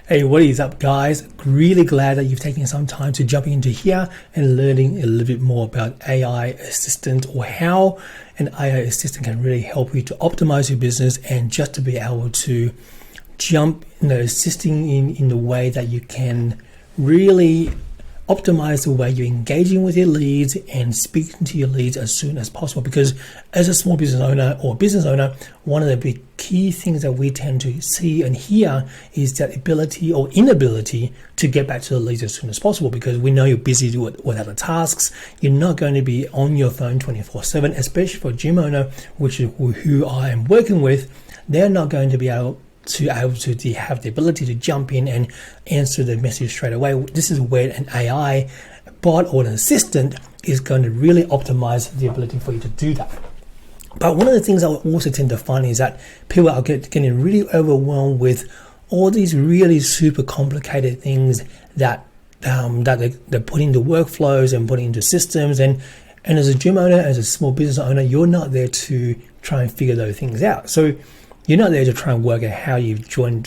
Hey, what is up, guys? Really glad that you've taken some time to jump into here and learning a little bit more about AI assistant, or how an AI assistant can really help you to optimize your business and just to be able to jump, assisting in the way that you can really optimize the way you're engaging with your leads and speaking to your leads as soon as possible. Because as a small business owner or business owner, one of the big key things that we tend to see and hear is that ability or inability to get back to the leads as soon as possible, because we know you're busy with other tasks. You're not going to be on your phone 24/7, especially for a gym owner, which is who I am working with. They're not going to be able to have the ability to jump in and answer the message straight away. This is where an AI bot or an assistant is going to really optimize the ability for you to do that. But one of the things I also tend to find is that people are getting really overwhelmed with all these really super complicated things that they're putting into workflows and putting into systems. And as a gym owner, as a small business owner, you're not there to try and figure those things out. So you're not there to try and work out how you've joined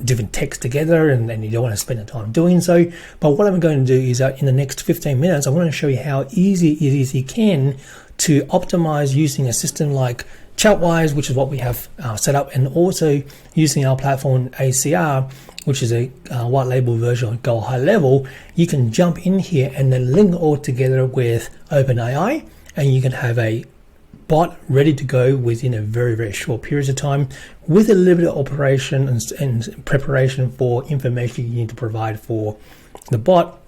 different texts together, and you don't want to spend the time doing so. But what I'm going to do is that in the next 15 minutes, I want to show you how easy it is you can to optimize using a system like Chatwise, which is what we have set up, and also using our platform ACR, which is a white label version of Go High Level. You can jump in here and then link all together with OpenAI, and you can have a bot ready to go within a very, very short period of time, with a little bit of operation and preparation for information you need to provide for the bot.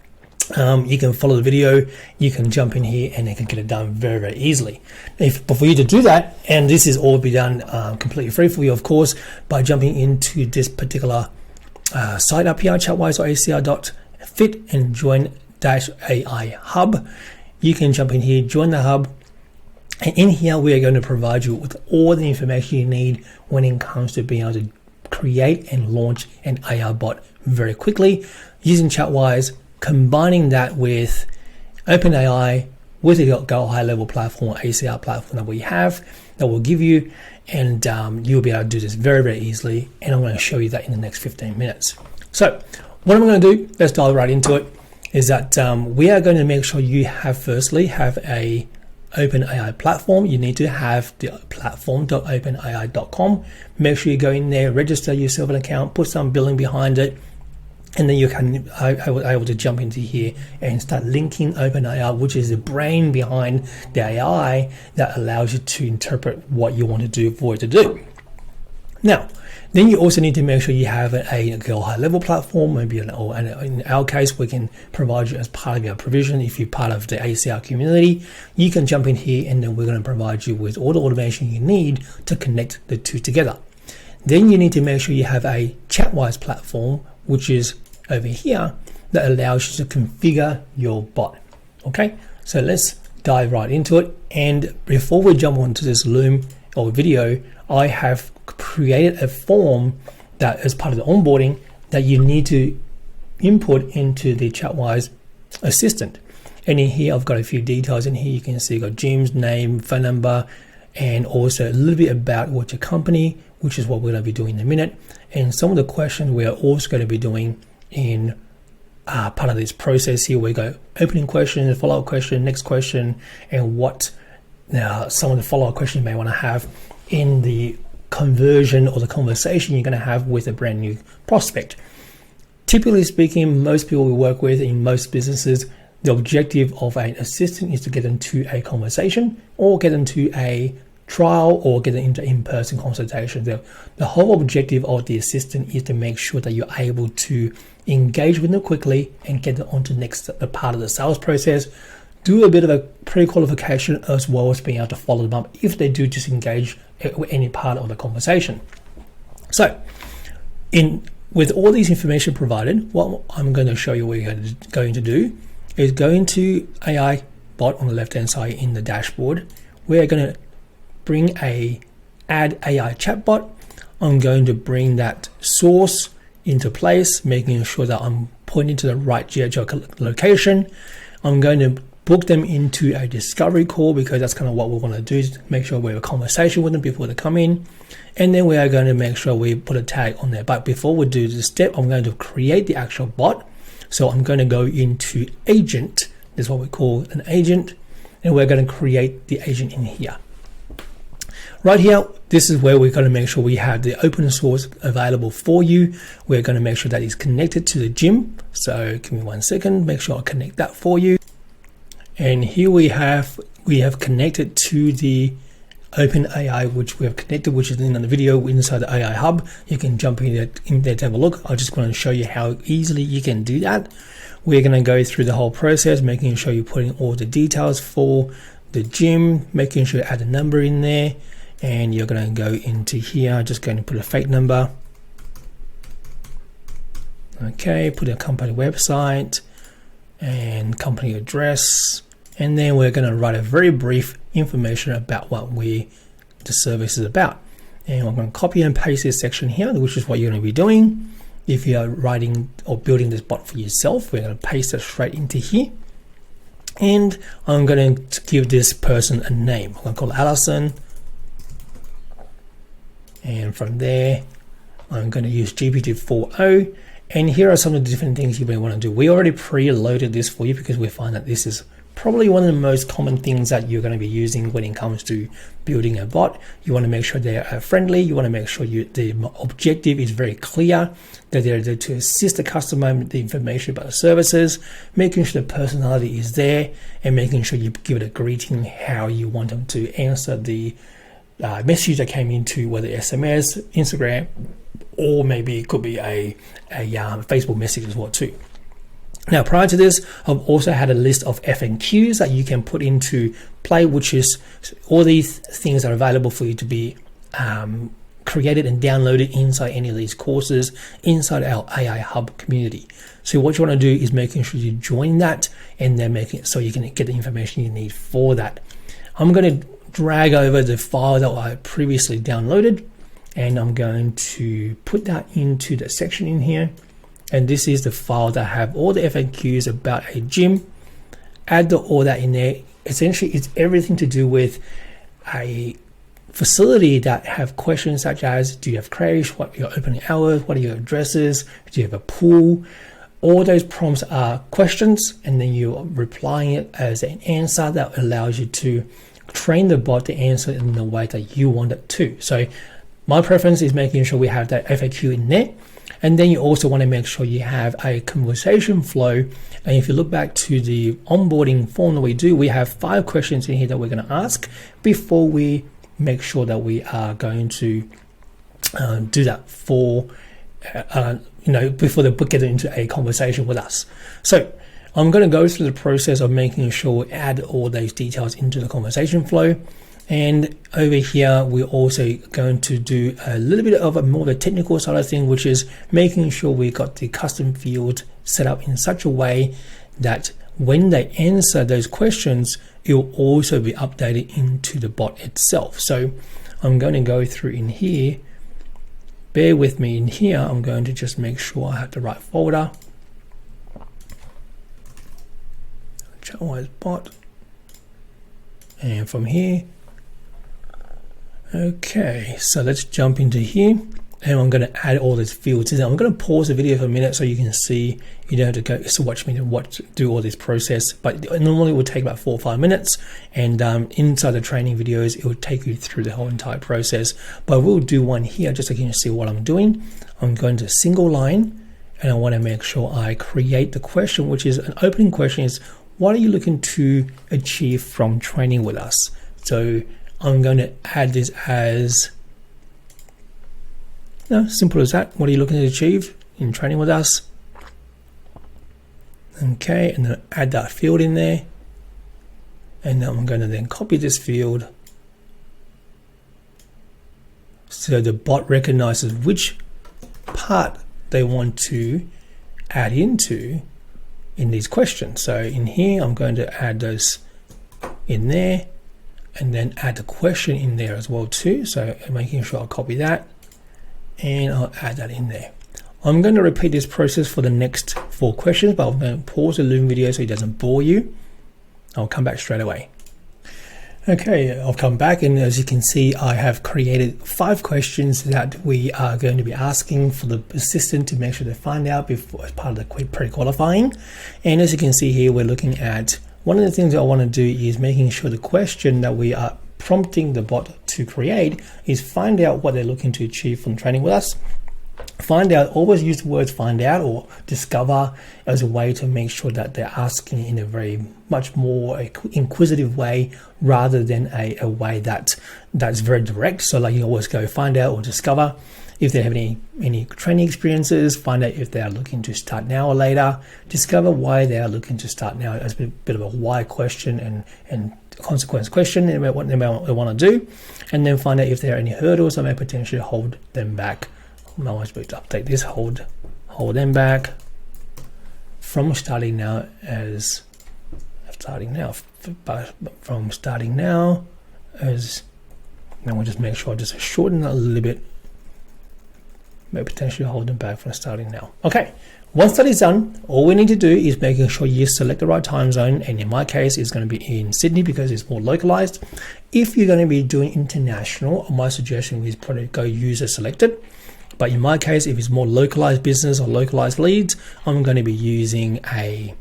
You can follow the video, you can jump in here, and you can get it done very, very easily. But for you to do that, and this is all be done completely free for you, of course, by jumping into this particular site up here, Chatwise or ACR.fit, and join -AI Hub. You can jump in here, join the hub. And in here, we are going to provide you with all the information you need when it comes to being able to create and launch an AI bot very quickly using Chatwise, combining that with OpenAI, with the Go High Level platform, ACR platform that we have, that will give you, and you'll be able to do this very, very easily. And I'm going to show you that in the next 15 minutes. So what I'm going to do, let's dive right into it, is that we are going to make sure you have a OpenAI platform. You need to have the platform.openai.com. Make sure you go in there, register yourself an account, put some billing behind it, and then you can able to jump into here and start linking OpenAI, which is the brain behind the AI that allows you to interpret what you want to do for it to do. Now, then you also need to make sure you have a Go High Level platform, maybe, or in our case, we can provide you as part of your provision. If you're part of the ACR community, you can jump in here, and then we're going to provide you with all the automation you need to connect the two together. Then you need to make sure you have a Chatwise platform, which is over here, that allows you to configure your bot. Okay, so let's dive right into it. And before we jump onto this Loom or video, I have created a form that is part of the onboarding that you need to input into the Chatwise assistant. And in here, I've got a few details in here. You can see I've got Jim's name, phone number, and also a little bit about what your company, which is what we're going to be doing in a minute. And some of the questions we are also going to be doing in part of this process here. We go opening question, follow-up question, next question, and what some of the follow-up questions you may want to have in the conversion or the conversation you're going to have with a brand new prospect. Typically speaking, most people we work with in most businesses, the objective of an assistant is to get into a conversation, or get into a trial, or get into in-person consultation. The whole objective of the assistant is to make sure that you're able to engage with them quickly and get them onto the next part of the sales process. Do a bit of a pre-qualification, as well as being able to follow them up if they do disengage with any part of the conversation. So with all these information provided, what I'm going to show you what you're going to do is go into AI bot on the left hand side in the dashboard. We're going to bring add AI chatbot. I'm going to bring that source into place, making sure that I'm pointing to the right geolocation. I'm going to book them into a discovery call, because that's kind of what we want to do, is make sure we have a conversation with them before they come in. And then we are going to make sure we put a tag on there. But before we do this step, I'm going to create the actual bot. So I'm going to go into agent. This is what we call an agent. And we're going to create the agent in here. Right here, this is where we're going to make sure we have the open source available for you. We're going to make sure that it's connected to the gym. So give me 1 second, make sure I connect that for you. And here we have connected to the OpenAI, which we have connected, which is in the video inside the AI Hub. You can jump in there to have a look. I just want to show you how easily you can do that. We're going to go through the whole process, making sure you're putting all the details for the gym, making sure you add a number in there. And you're going to go into here, just going to put a fake number. Okay, put a company website and company address. And then we're going to write a very brief information about what the service is about. And I'm going to copy and paste this section here, which is what you're going to be doing. If you are writing or building this bot for yourself, we're going to paste it straight into here. And I'm going to give this person a name. I'm going to call it Allison. And from there, I'm going to use GPT-4o. And here are some of the different things you may want to do. We already pre-loaded this for you because we find that this is probably one of the most common things that you're going to be using when it comes to building a bot. You want to make sure they're friendly. You want to make sure the objective is very clear, that they're there to assist the customer with the information about the services, making sure the personality is there, and making sure you give it a greeting how you want them to answer the message that came into, whether SMS, Instagram, or maybe it could be a Facebook message as well too. Now, prior to this, I've also had a list of FAQs that you can put into play, which is all these things are available for you to be created and downloaded inside any of these courses inside our AI Hub community. So what you want to do is making sure you join that, and then make it so you can get the information you need for that. I'm going to drag over the file that I previously downloaded, and I'm going to put that into the section in here. And this is the file that have all the FAQs about a gym. Add all that in there. Essentially, it's everything to do with a facility that have questions such as, do you have crash? What are your opening hours? What are your addresses? Do you have a pool? All those prompts are questions, and then you're replying it as an answer that allows you to train the bot to answer in the way that you want it to. So my preference is making sure we have that FAQ in there. And then you also want to make sure you have a conversation flow. And if you look back to the onboarding form that we do, we have 5 questions in here that we're going to ask before we make sure that we are going to do that for, before they get into a conversation with us. So I'm going to go through the process of making sure we add all those details into the conversation flow. And over here, we're also going to do a little bit of more of a technical side of thing, which is making sure we got the custom field set up in such a way that when they answer those questions, it will also be updated into the bot itself. So I'm going to go through in here. Bear with me in here. I'm going to just make sure I have the right folder. Chatwise bot. And from here, okay, so let's jump into here, and I'm going to add all these fields in. I'm going to pause the video for a minute so you can see. You don't have to go to watch me do all this process, but normally it will take about 4 or 5 minutes, and inside the training videos it will take you through the whole entire process. But we'll do one here just so you can see what I'm doing. I'm going to single line, and I want to make sure I create the question, which is an opening question, is what are you looking to achieve from training with us? So I'm going to add this as, simple as that. What are you looking to achieve in training with us? Okay, and then add that field in there. And then I'm going to then copy this field so the bot recognizes which part they want to add into in these questions. So in here, I'm going to add those in there, and then add the question in there as well too. So making sure I'll copy that, and I'll add that in there. I'm going to repeat this process for the next 4 questions, but I'm going to pause the Loom video so it doesn't bore you. I'll come back straight away. Okay, I've come back, and as you can see, I have created 5 questions that we are going to be asking for the assistant to make sure they find out before, as part of the pre-qualifying. And as you can see here, we're looking at, one of the things that I want to do is making sure the question that we are prompting the bot to create is find out what they're looking to achieve from training with us. Find out, always use the words find out or discover as a way to make sure that they're asking in a very much more inquisitive way rather than a way that's very direct. So like you always go find out or discover if they have any training experiences, find out if they are looking to start now or later, discover why they are looking to start now as a bit of a why question and consequence question about what they want to do, and then find out if there are any hurdles that may potentially hold them back. I always need to update this, hold them back from starting now as now we'll just make sure I just shorten that a little bit, may potentially hold them back from starting now. Okay, once that is done, all we need to do is making sure you select the right time zone, and in my case it's going to be in Sydney because it's more localized. If you're going to be doing international, my suggestion is probably go user selected. But in my case, if it's more localized business or localized leads, I'm going to be using a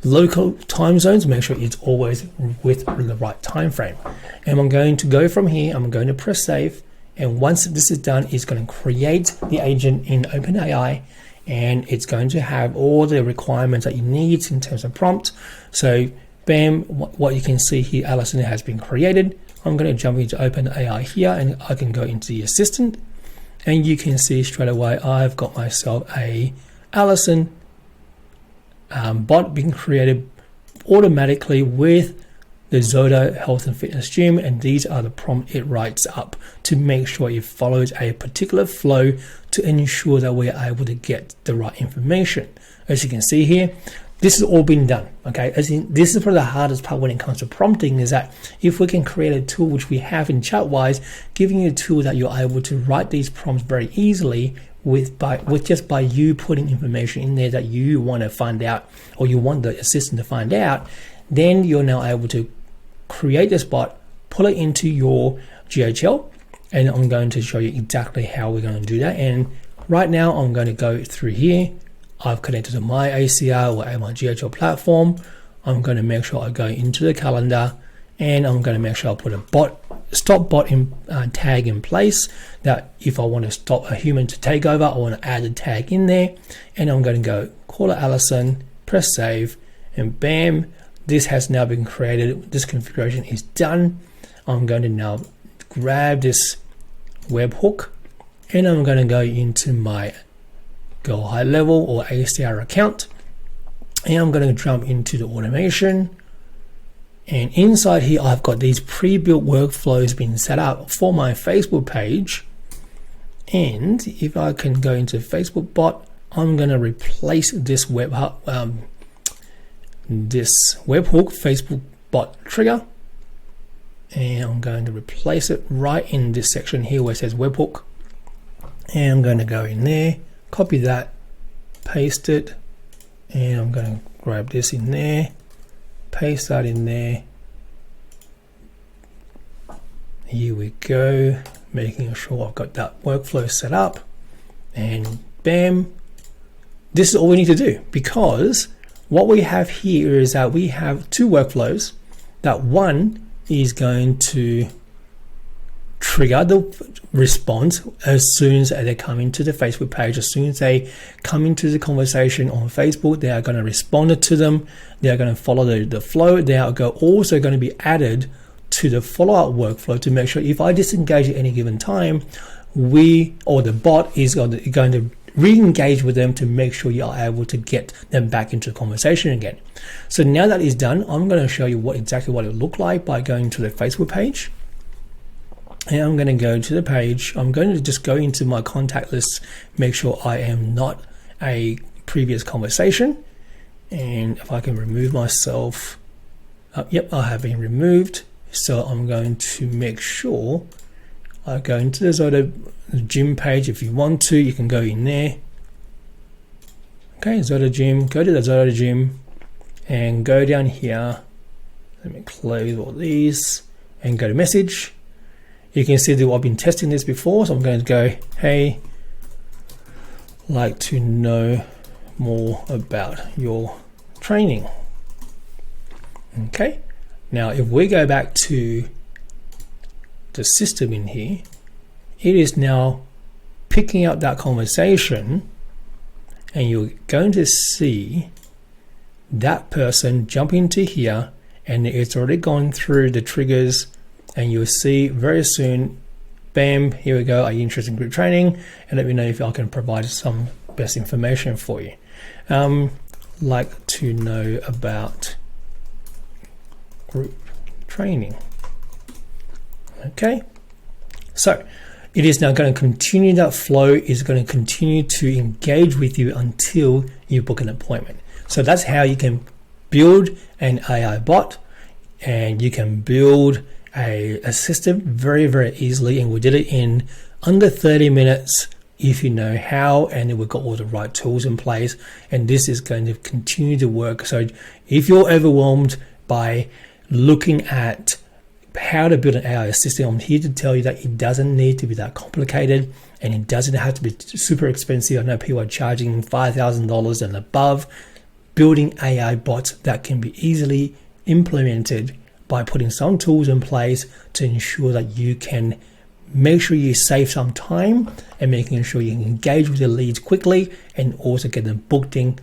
local time zone to make sure it's always with the right time frame. And I'm going to go from here, I'm going to press save. And once this is done, it's going to create the agent in OpenAI, and it's going to have all the requirements that you need in terms of prompt. So bam, what you can see here, Alison has been created. I'm going to jump into OpenAI here, and I can go into the assistant, and you can see straight away I've got myself a Alison bot being created automatically with the Zoda Health and Fitness Gym, and these are the prompt it writes up to make sure it follows a particular flow to ensure that we're able to get the right information. As you can see here, this has all been done, okay? This is probably the hardest part when it comes to prompting, is that if we can create a tool, which we have in Chatwise, giving you a tool that you're able to write these prompts very easily with just by you putting information in there that you want to find out, or you want the assistant to find out, then you're now able to create this bot, pull it into your GHL, and I'm going to show you exactly how we're going to do that. And right now I'm going to go through here. I've connected to my ACR or my GHL platform. I'm going to make sure I go into the calendar, and I'm going to make sure I put a stop bot tag in place, that if I want to stop a human to take over, I want to add a tag in there. And I'm going to go call it Alison, press save, and bam, this has now been created. This configuration is done. I'm going to now grab this webhook, and I'm going to go into my Go High Level or ACR account, and I'm going to jump into the automation. And inside here, I've got these pre-built workflows being set up for my Facebook page. And if I can go into Facebook bot, I'm going to replace this webhook Facebook bot trigger, and I'm going to replace it right in this section here where it says webhook. And I'm going to go in there, copy that, paste it, and I'm going to grab this in there, paste that in there. Here we go, making sure I've got that workflow set up, and bam, this is all we need to do, because what we have here is that we have 2 workflows. That one is going to trigger the response as soon as they come into the Facebook page. As soon as they come into the conversation on Facebook, they are going to respond to them. They are going to follow the flow. They are also going to be added to the follow-up workflow to make sure if I disengage at any given time, the bot is going to re-engage with them to make sure you are able to get them back into the conversation again. So now that is done, I'm going to show you exactly what it looked like by going to the Facebook page. And I'm going to go to the page. I'm going to just go into my contact list, make sure I am not a previous conversation. And if I can remove myself, yep, I have been removed. So I'm going to make sure I go into the Zoda Gym page. If you want to, you can go in there. Okay, Zoda Gym, go to the Zoda Gym, and go down here. Let me close all these and go to message. You can see that I've been testing this before, so I'm going to go, hey, like to know more about your training. Okay, now if we go back to the system in here, it is now picking up that conversation, and you're going to see that person jump into here, and it's already gone through the triggers, and you'll see very soon, bam, here we go, are you interested in group training? And let me know if I can provide some best information for you. Like to know about group training. Okay, so it is now going to continue, that flow is going to continue to engage with you until you book an appointment. So that's how you can build an AI bot, and you can build a assistant very, very easily. And we did it in under 30 minutes if you know how, and we've got all the right tools in place. And this is going to continue to work. So if you're overwhelmed by looking at how to build an AI assistant, I'm here to tell you that it doesn't need to be that complicated, and it doesn't have to be super expensive. I know people are charging $5,000 and above. Building AI bots that can be easily implemented by putting some tools in place to ensure that you can make sure you save some time, and making sure you can engage with your leads quickly, and also get them booked in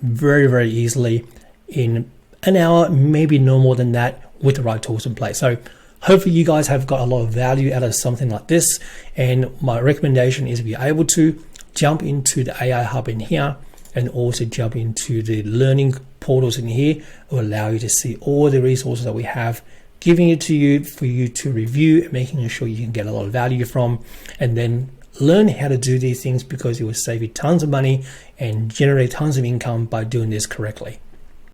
very, very easily in an hour, maybe no more than that, with the right tools in place. So hopefully you guys have got a lot of value out of something like this. And my recommendation is be able to jump into the AI hub in here, and also jump into the learning portals in here. It will allow you to see all the resources that we have, giving it to you for you to review, making sure you can get a lot of value from, and then learn how to do these things, because it will save you tons of money and generate tons of income by doing this correctly.